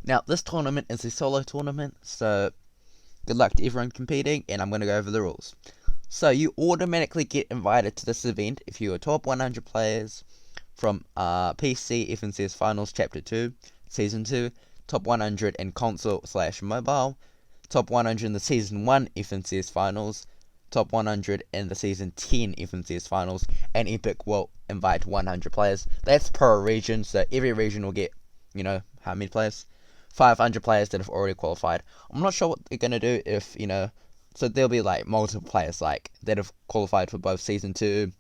Now, this tournament is a solo tournament, so good luck to everyone competing, and I'm going to go over the rules. So, you automatically get invited to this event if you are top 100 players from PC FNCS Finals Chapter 2, Season 2, top 100 in console/mobile, top 100 in the Season 1 FNCS Finals, top 100 in the Season 10 FNCS Finals, and Epic will invite 100 players. That's per region, so every region will get, how many players? 500 players that have already qualified. I'm not sure what they're going to do if, so there'll be like multiple players like that have qualified for both Season 2,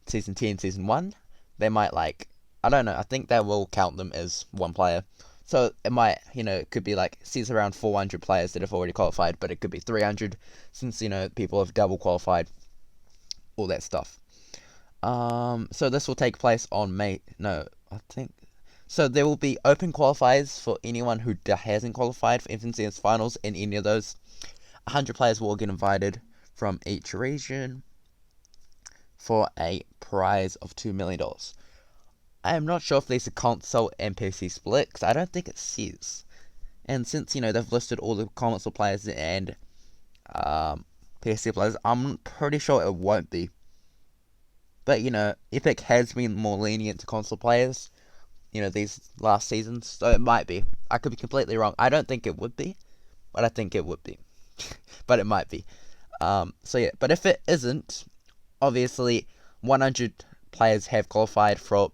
Season 10, Season 1. They might I don't know, I think they will count them as one player. So it might, it could be like, says around 400 players that have already qualified, but it could be 300 since, people have double qualified, all that stuff. So this will take place on so there will be open qualifiers for anyone who hasn't qualified for FNCS Finals in any of those. 100 players will get invited from each region for a prize of $2 million. I am not sure if these are console and PC split, because I don't think it says. And since, they've listed all the console players and PC players, I'm pretty sure it won't be. But, Epic has been more lenient to console players, these last seasons, so it might be. I could be completely wrong. I don't think it would be, but I think it would be. But it might be. So yeah, but if it isn't, obviously 100 players have qualified for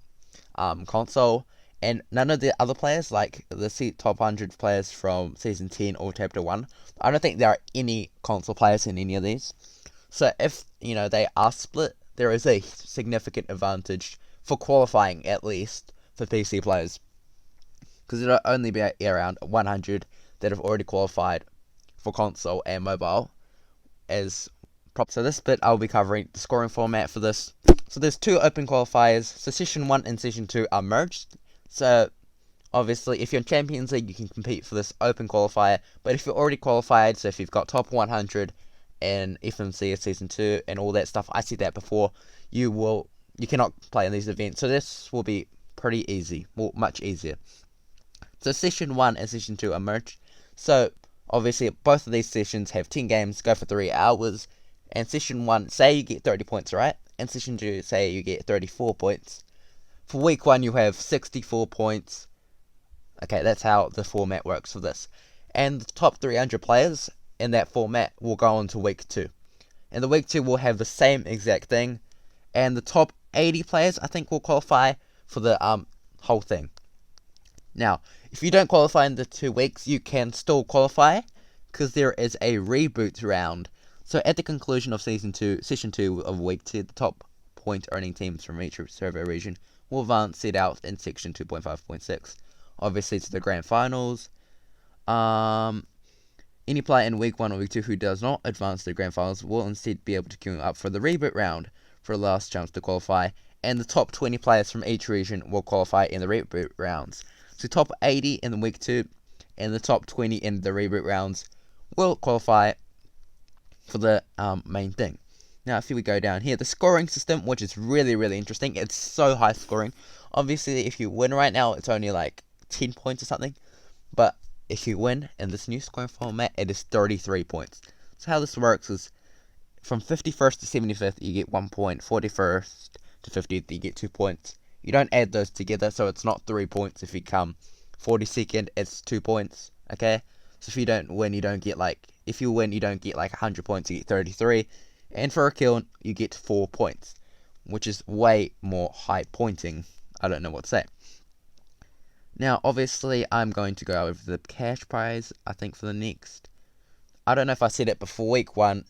console, and none of the other players, like the top 100 players from Season 10 or Chapter 1, I don't think there are any console players in any of these. So if, they are split, there is a significant advantage for qualifying, at least, for PC players. Because it'll only be around 100 that have already qualified for console and mobile as prop. So this bit I'll be covering the scoring format for this. So there's two open qualifiers. So Session 1 and Session 2 are merged. So obviously if you're in Champions League you can compete for this open qualifier. But if you're already qualified, so if you've got top 100 in FMC Season 2 and all that stuff, I said that before, you cannot play in these events. So this will be pretty easy, much easier. So Session 1 and Session 2 are merged. So obviously both of these sessions have 10 games, go for 3 hours. And Session 1, say you get 30 points, right? And Session 2, say you get 34 points. For Week 1 you have 64 points. Okay, that's how the format works for this. And the top 300 players in that format will go on to Week 2. And the Week 2 will have the same exact thing. And the top 80 players, I think, will qualify for the whole thing. Now, if you don't qualify in the 2 weeks, you can still qualify, because there is a reboot round. So at the conclusion of Session 2 of Week 2, the top point earning teams from each survey region will advance set out in Section 2.5.6. Obviously to the Grand Finals. Any player in Week 1 or Week 2 who does not advance to the Grand Finals will instead be able to queue up for the reboot round for a last chance to qualify. And the top 20 players from each region will qualify in the reboot rounds. So top 80 in the Week 2 and the top 20 in the reboot rounds will qualify for the main thing. Now if we go down here, the scoring system, which is really, really interesting. It's so high scoring. Obviously if you win right now, it's only like 10 points or something. But if you win in this new scoring format, it is 33 points. So how this works is from 51st to 75th, you get 1 point. 41st to 50th, you get 2 points. You don't add those together, so it's not 3 points. If you come 42nd, it's 2 points, okay? So if you don't win, you don't get if you win, you don't get 100 points, you get 33. And for a kill, you get 4 points, which is way more high pointing. I don't know what to say. Now, obviously, I'm going to go over the cash prize, I think, for the next. I don't know if I said it before Week 1.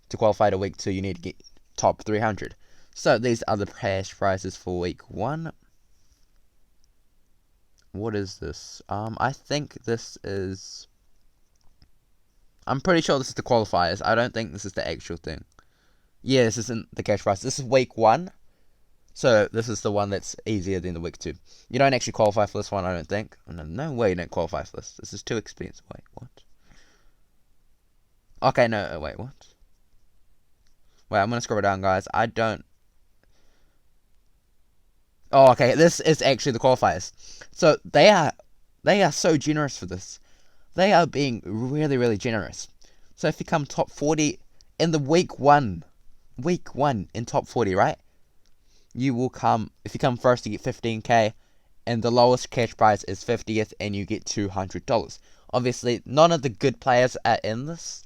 To qualify to Week 2, you need to get top 300. So these are the cash prizes for Week 1. What is this? I think this is... I'm pretty sure this is the qualifiers. I don't think this is the actual thing. Yeah, this isn't the cash prize. This is Week 1. So this is the one that's easier than the Week 2. You don't actually qualify for this one, I don't think. No way you don't qualify for this. This is too expensive. Wait, what? Okay, no, wait, what? Wait, I'm going to scroll down, guys. I don't... Oh, okay, this is actually the qualifiers. So they are They are so generous for this. They are being really, really generous. So if you come top 40 in the week one in top 40, right? You will come, if you come first, you get 15k, and the lowest cash prize is 50th, and you get $200. Obviously, none of the good players are in this.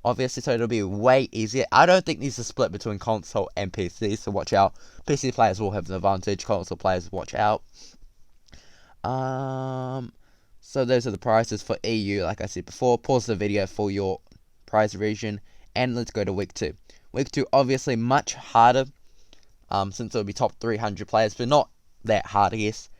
Obviously, so it'll be way easier. I don't think these are split between console and PC, so watch out. PC players will have the advantage, console players, watch out. So those are the prizes for EU, like I said before. Pause the video for your prize region, and let's go to week 2. Week 2, obviously, much harder, since it'll be top 300 players, but not that hard, I guess.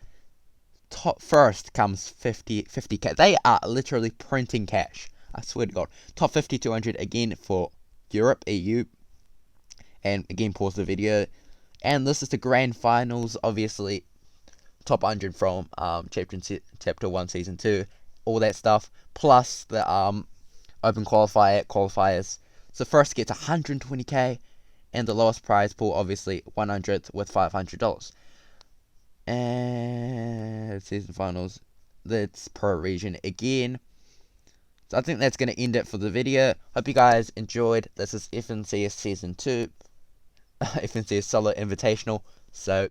Top first comes 50k. They are literally printing cash. I swear to God. Top 50, 200 again for Europe, EU. And again, pause the video. And this is the grand finals, obviously. Top 100 from Chapter 1, Season 2. All that stuff. Plus the open qualifiers. So first gets 120k. And the lowest prize pool, obviously, 100th with $500. And season finals. That's per region again. So I think that's going to end it for the video. Hope you guys enjoyed. This is FNCS Season 2. FNCS Solo Invitational. So